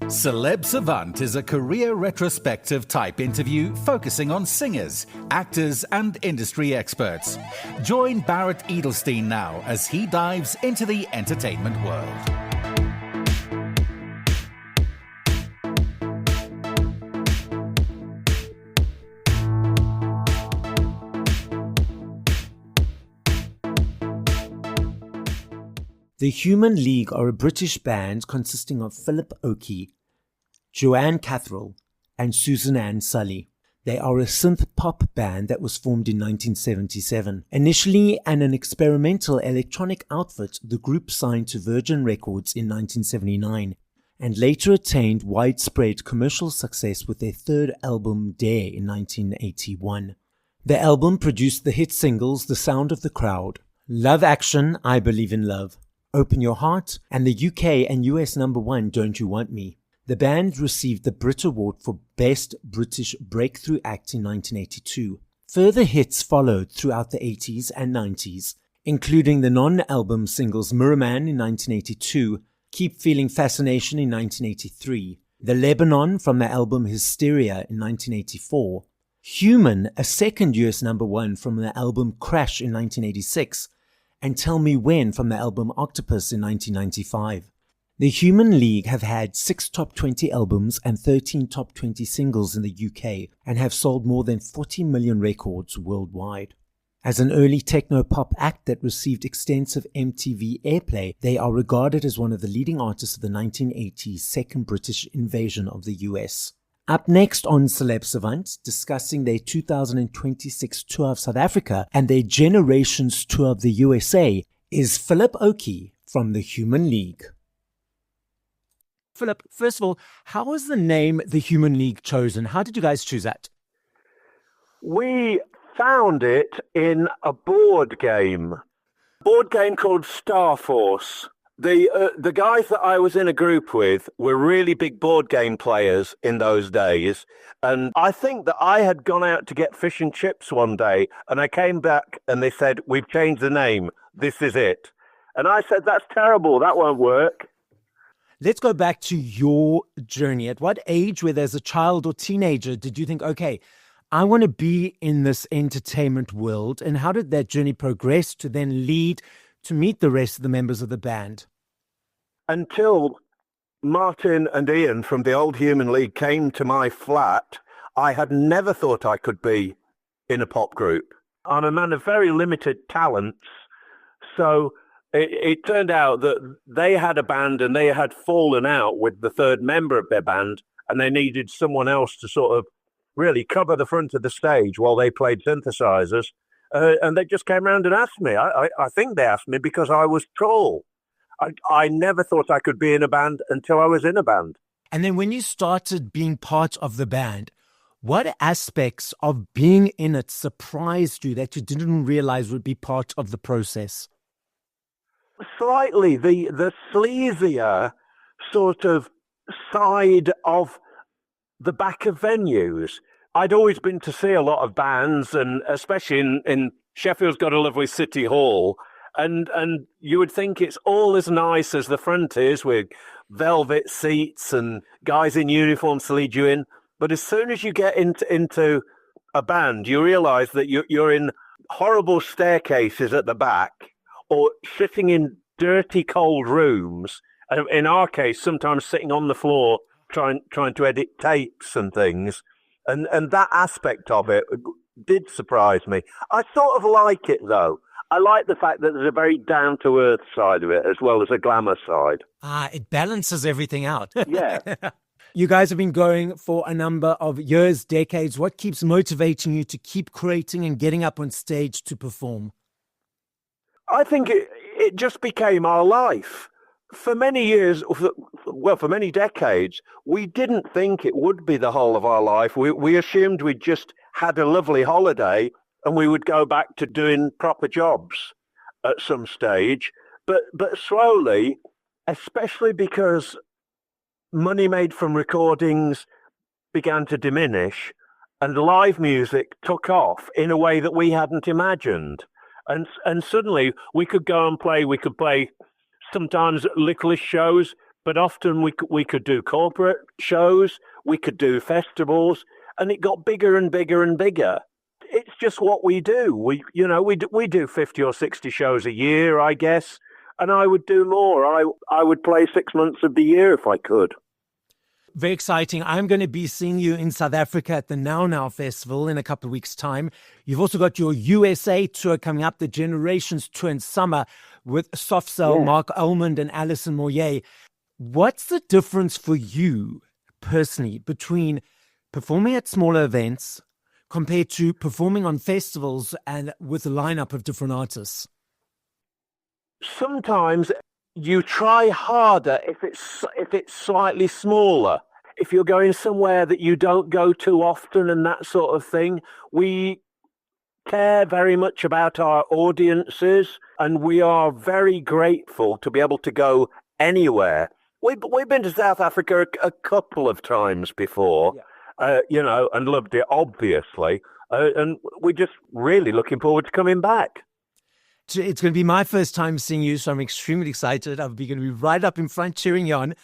Celeb Savant is a career retrospective type interview focusing on singers, actors, and industry experts. Join Brit Edelstein now as he dives into the entertainment world. The Human League are a British band consisting of Philip Oakey, Joanne Catherall, and Susan Ann Sully. They are a synth-pop band that was formed in 1977. Initially an experimental electronic outfit, the group signed to Virgin Records in 1979 and later attained widespread commercial success with their third album, Dare, in 1981. The album produced the hit singles The Sound of the Crowd, Love Action, I Believe in Love, Open Your Heart, and the UK and US #1 Don't You Want Me. The band received the Brit Award for Best British Breakthrough Act in 1982. Further hits followed throughout the 80s and 90s, including the non-album singles Mirrorman in 1982, Keep Feeling Fascination in 1983, The Lebanon from the album Hysteria in 1984, Human, a second US #1 from the album Crash in 1986, and Tell Me When from the album Octopus in 1995. The Human League have had 6 top 20 albums and 13 top 20 singles in the UK and have sold more than 40 million records worldwide. As an early techno-pop act that received extensive MTV airplay, they are regarded as one of the leading artists of the 1980s second British invasion of the US. Up next on Celeb Savant, discussing their 2026 tour of South Africa and their Generations tour of the USA, is Philip Oakey from the Human League. Philip, first of all, how was the name The Human League chosen? How did you guys choose that? We found it in a board game called Star Force. The guys that I was in a group with were really big board game players in those days. And I think that I had gone out to get fish and chips one day and I came back and they said, "We've changed the name. This is it." And I said, "That's terrible. That won't work." Let's go back to your journey. At what age, whether as a child or teenager, did you think, okay, I want to be in this entertainment world? And how did that journey progress to then lead to meet the rest of the members of the band? Until Martin and Ian from the old Human League came to my flat, I had never thought I could be in a pop group. I'm a man of very limited talents, so it turned out that they had a band and they had fallen out with the third member of their band, and they needed someone else to sort of really cover the front of the stage while they played synthesizers. And they just came around and asked me. I think they asked me because I was tall. I never thought I could be in a band until I was in a band. And then when you started being part of the band, what aspects of being in it surprised you that you didn't realize would be part of the process? Slightly, the sleazier sort of side of the back of venues. I'd always been to see a lot of bands, and especially in Sheffield's got a lovely city hall, and you would think it's all as nice as the front is, with velvet seats and guys in uniforms to lead you in. But as soon as you get into a band, you realise that you're in horrible staircases at the back, or sitting in dirty, cold rooms. In our case, sometimes sitting on the floor trying to edit tapes and things. And that aspect of it did surprise me. I sort of like it, though. I like the fact that there's a very down-to-earth side of it as well as a glamour side. It balances everything out. Yeah. You guys have been going for a number of years, decades. What keeps motivating you to keep creating and getting up on stage to perform? I think it just became our life. For many years, for many decades, we didn't think it would be the whole of our life. We assumed we'd just had a lovely holiday and we would go back to doing proper jobs at some stage. But slowly, especially because money made from recordings began to diminish and live music took off in a way that we hadn't imagined. And suddenly we could go and play. We could play sometimes little shows but often we could do corporate shows, we could do festivals, and it got bigger and bigger and bigger. It's just what we do. We do 50 or 60 shows a year, I guess, and I would do more. I would play 6 months of the year if I could. Very exciting. I'm going to be seeing you in South Africa at the Now Now Festival in a couple of weeks' time. You've also got your USA tour coming up, the Generations Tour in summer with Soft Cell, Mark Almond and Alison Moyer. What's the difference for you personally between performing at smaller events compared to performing on festivals and with a lineup of different artists? Sometimes you try harder if it's slightly smaller. If you're going somewhere that you don't go too often and that sort of thing, we care very much about our audiences, and we are very grateful to be able to go anywhere. We've been to South Africa a couple of times before, and loved it, obviously. And we're just really looking forward to coming back. It's going to be my first time seeing you, so I'm extremely excited. I'm going to be right up in front cheering you on.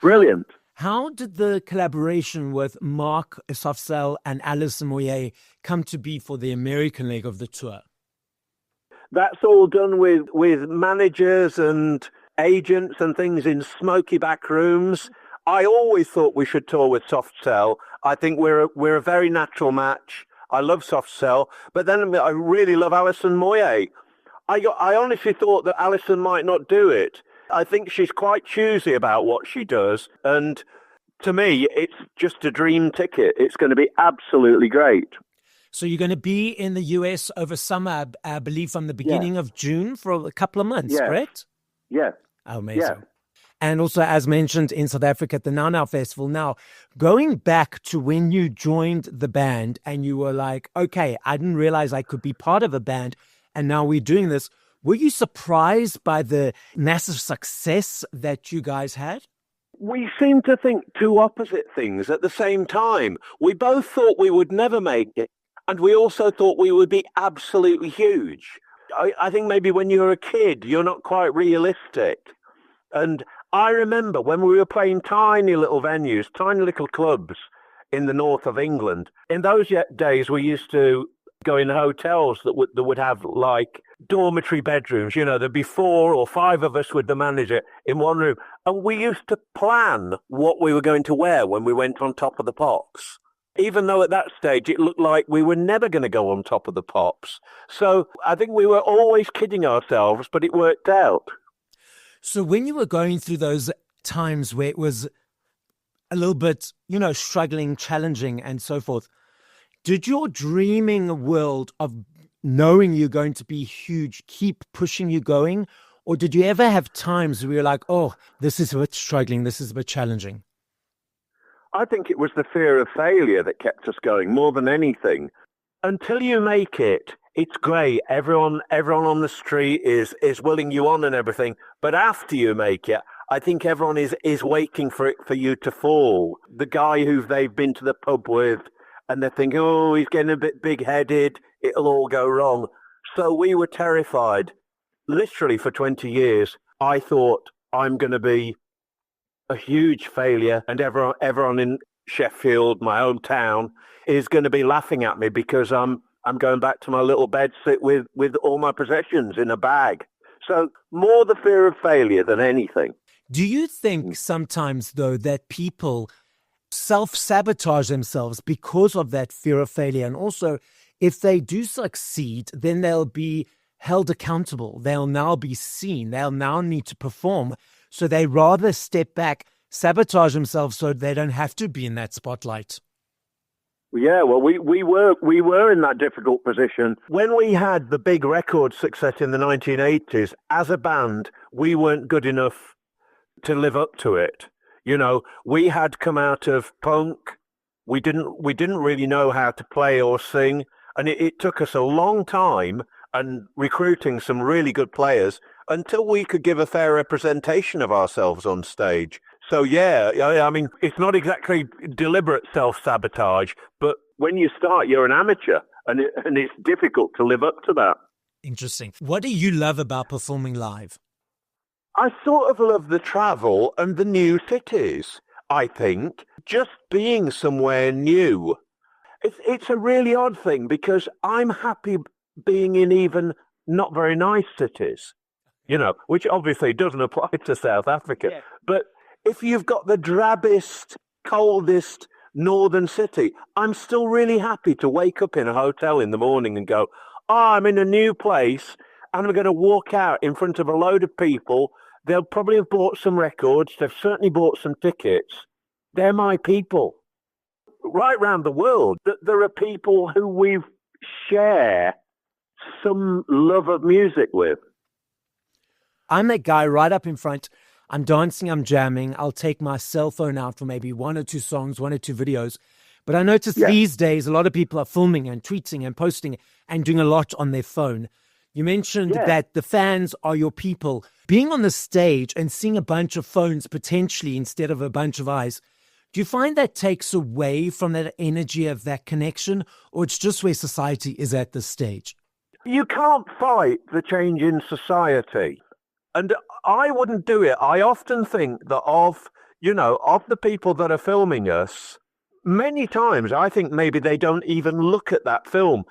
Brilliant. How did the collaboration with Mark Soft Cell and Alison Moyer come to be for the American leg of the tour? That's all done with managers and agents and things in smoky back rooms. I always thought we should tour with Soft Cell. I think we're a very natural match. I love Soft Cell, but then I really love Alison Moyer. I honestly thought that Alison might not do it. I think she's quite choosy about what she does. And to me, it's just a dream ticket. It's going to be absolutely great. So you're going to be in the US over summer, I believe from the beginning of June for a couple of months, correct? Yeah. Oh, amazing. Yeah. And also, as mentioned, in South Africa at the Now Now Festival. Now, going back to when you joined the band and you were like, okay, I didn't realize I could be part of a band, and now we're doing this. Were you surprised by the massive success that you guys had? We seem to think two opposite things at the same time. We both thought we would never make it, and we also thought we would be absolutely huge. I think maybe when you're a kid, you're not quite realistic. And I remember when we were playing tiny little venues, tiny little clubs in the north of England. In those days, we used to go in hotels that would have like dormitory bedrooms. There'd be 4 or 5 of us with the manager in one room. And we used to plan what we were going to wear when we went on Top of the Pops. Even though at that stage it looked like we were never going to go on Top of the Pops. So I think we were always kidding ourselves, but it worked out. So when you were going through those times where it was a little bit, struggling, challenging and so forth, did your dreaming world of knowing you're going to be huge keep pushing you going? Or did you ever have times where you're like, oh, this is a bit struggling, this is a bit challenging? I think it was the fear of failure that kept us going more than anything. Until you make it, it's great. Everyone on the street is willing you on and everything. But after you make it, I think everyone is waiting for you to fall. The guy who they've been to the pub with, and they're thinking, oh, he's getting a bit big-headed, it'll all go wrong. So we were terrified. Literally for 20 years, I thought I'm going to be a huge failure, and everyone in Sheffield, my hometown, is going to be laughing at me because I'm going back to my little bed sit with all my possessions in a bag. So more the fear of failure than anything. Do you think sometimes, though, that people self-sabotage themselves because of that fear of failure? And also, if they do succeed, then they'll be held accountable. They'll now be seen. They'll now need to perform. So they rather step back, sabotage themselves so they don't have to be in that spotlight. Yeah, well, we were in that difficult position. When we had the big record success in the 1980s, as a band, we weren't good enough to live up to it. We had come out of punk. We didn't really know how to play or sing. And it took us a long time and recruiting some really good players until we could give a fair representation of ourselves on stage. So, yeah, I mean, it's not exactly deliberate self-sabotage, but when you start, you're an amateur, and it's difficult to live up to that. Interesting. What do you love about performing live? I sort of love the travel and the new cities, I think. Just being somewhere new. It's a really odd thing because I'm happy being in even not very nice cities, which obviously doesn't apply to South Africa. Yeah. But if you've got the drabbest, coldest northern city, I'm still really happy to wake up in a hotel in the morning and go, I'm in a new place and I'm going to walk out in front of a load of people. They'll probably have bought some records. They've certainly bought some tickets. They're my people. Right round the world, there are people who we share some love of music with. I'm that guy right up in front. I'm dancing, I'm jamming. I'll take my cell phone out for maybe 1 or 2 songs, 1 or 2 videos. But I notice these days a lot of people are filming and tweeting and posting and doing a lot on their phone. You mentioned that the fans are your people. Being on the stage and seeing a bunch of phones potentially instead of a bunch of eyes, do you find that takes away from that energy of that connection, or it's just where society is at this stage? You can't fight the change in society. And I wouldn't do it. I often think that of the people that are filming us, many times I think maybe they don't even look at that film.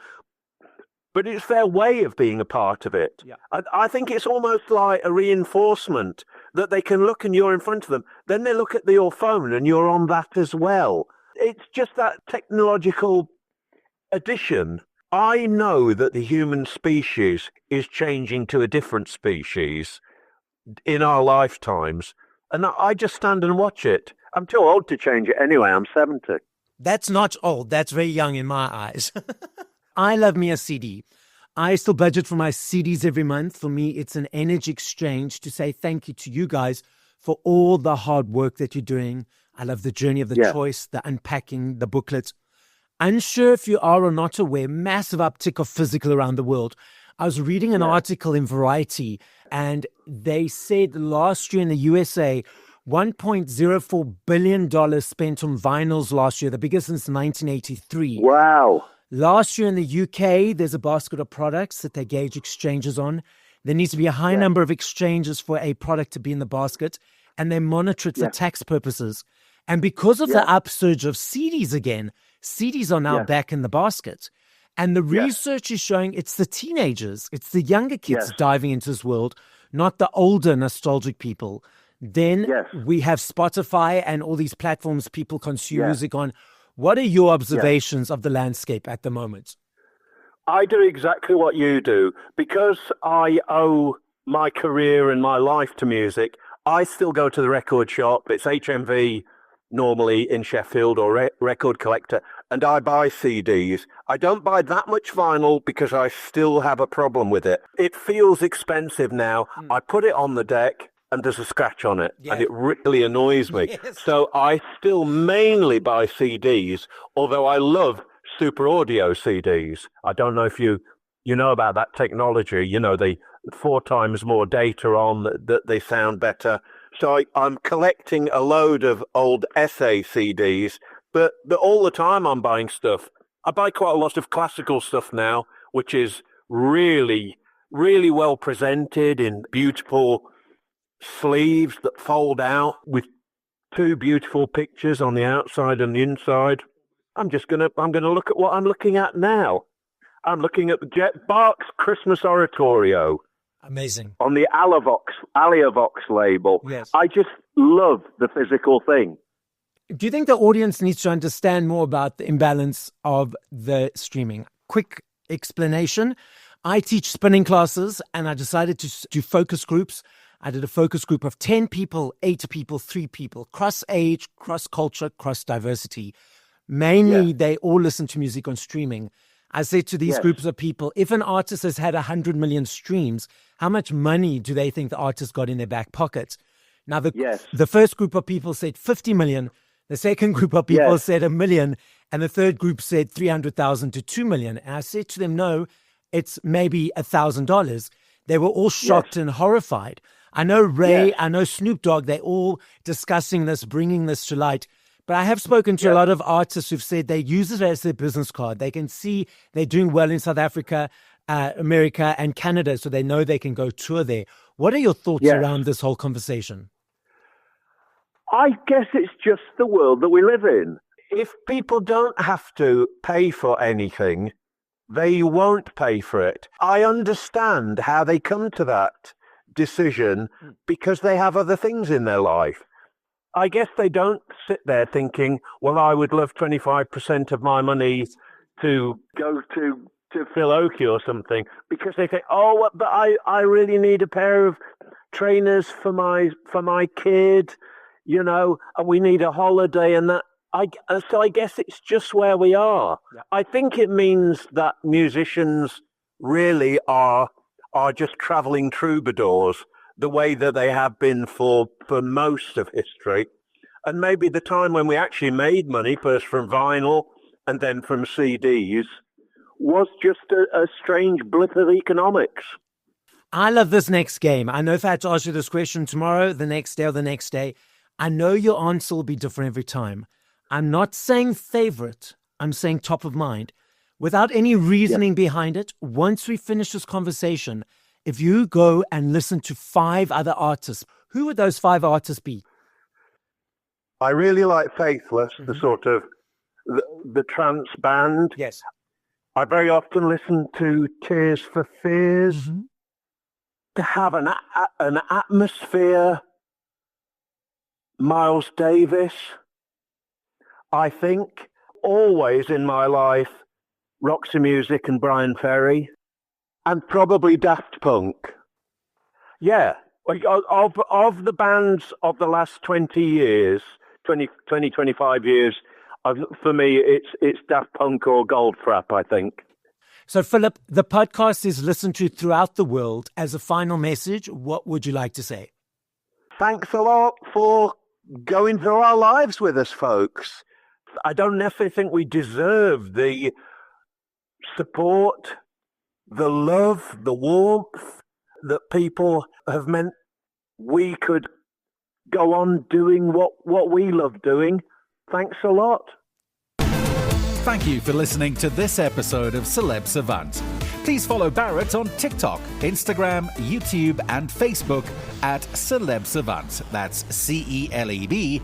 But it's their way of being a part of it. Yeah. I think it's almost like a reinforcement that they can look and you're in front of them. Then they look at your phone and you're on that as well. It's just that technological addition. I know that the human species is changing to a different species in our lifetimes. And I just stand and watch it. I'm too old to change it anyway. I'm 70. That's not old. That's very young in my eyes. I love me a CD. I still budget for my CDs every month. For me, it's an energy exchange to say thank you to you guys for all the hard work that you're doing. I love the journey of the choice, the unpacking, the booklet. Unsure if you are or not aware, massive uptick of physical around the world. I was reading an article in Variety, and they said last year in the USA, $1.04 billion spent on vinyls last year, the biggest since 1983. Wow. Last year in the UK, there's a basket of products that they gauge exchanges on. There needs to be a high number of exchanges for a product to be in the basket, and they monitor it for tax purposes. And because of the upsurge of CDs again, CDs are now back in the basket. And the research is showing it's the teenagers, it's the younger kids diving into this world, not the older nostalgic people. Then we have Spotify and all these platforms people consume music on. What are your observations of the landscape at the moment? I do exactly what you do. Because I owe my career and my life to music, I still go to the record shop. It's HMV normally in Sheffield or Record Collector, and I buy CDs. I don't buy that much vinyl because I still have a problem with it. It feels expensive now. I put it on the deck and there's a scratch on it, and it really annoys me. So I still mainly buy CDs, although I love super audio CDs. I don't know if you know about that technology, the 4 times more data on, that they sound better. So I'm collecting a load of old essay CDs, but all the time I'm buying stuff. I buy quite a lot of classical stuff now, which is really, really well presented in beautiful sleeves that fold out with 2 beautiful pictures on the outside and the inside. I'm gonna look at what I'm looking at now. I'm looking at Jet Bach's Christmas Oratorio. Amazing. On the Aliavox label. Yes. I just love the physical thing. Do you think the audience needs to understand more about the imbalance of the streaming? Quick explanation. I teach spinning classes, and I decided to do focus groups. I did a focus group of 10 people, 8 people, 3 people, cross age, cross culture, cross diversity. Mainly, they all listen to music on streaming. I said to these groups of people, if an artist has had 100 million streams, how much money do they think the artist got in their back pocket? Now, the first group of people said 50 million. The second group of people said 1 million. And the third group said 300,000 to 2 million. And I said to them, no, it's maybe $1,000. They were all shocked and horrified. I know Ray, I know Snoop Dogg, they're all discussing this, bringing this to light. But I have spoken to a lot of artists who've said they use it as their business card. They can see they're doing well in South Africa, America, and Canada, so they know they can go tour there. What are your thoughts Yes. around this whole conversation? I guess it's just the world that we live in. If people don't have to pay for anything, they won't pay for it. I understand how they come to that decision because they have other things in their life. I guess they don't sit there thinking, well, I would love 25% of my money to go to Phil Oakey or something, because they think, oh, but I really need a pair of trainers for my kid, you know, and we need a holiday and that. So I guess it's just where we are. Yeah. I think it means that musicians really are just traveling troubadours the way that they have been for most of history. And maybe the time when we actually made money, first from vinyl and then from CDs, was just a strange blip of economics. I love this next game. I know if I had to ask you this question tomorrow, the next day or the next day, I know your answer will be different every time. I'm not saying favorite. I'm saying top of mind. Without any reasoning behind it, once we finish this conversation, if you go and listen to 5 other artists, who would those 5 artists be? I really like Faithless, the sort of the trance band. Yes. I very often listen to Tears for Fears. To have an atmosphere. Miles Davis. I think always in my life, Roxy Music and Brian Ferry, and probably Daft Punk. Yeah, of the bands of the last 20 years, 25 years, for me, it's Daft Punk or Goldfrapp, I think. So, Philip, the podcast is listened to throughout the world. As a final message, what would you like to say? Thanks a lot for going through our lives with us, folks. I don't necessarily think we deserve the support, the love, the warmth that people have meant we could go on doing what we love doing. Thanks a lot. Thank you for listening to this episode of Celeb Savant. Please follow Barrett on TikTok, Instagram, YouTube, and Facebook at Celeb Savant. That's CelebSavant.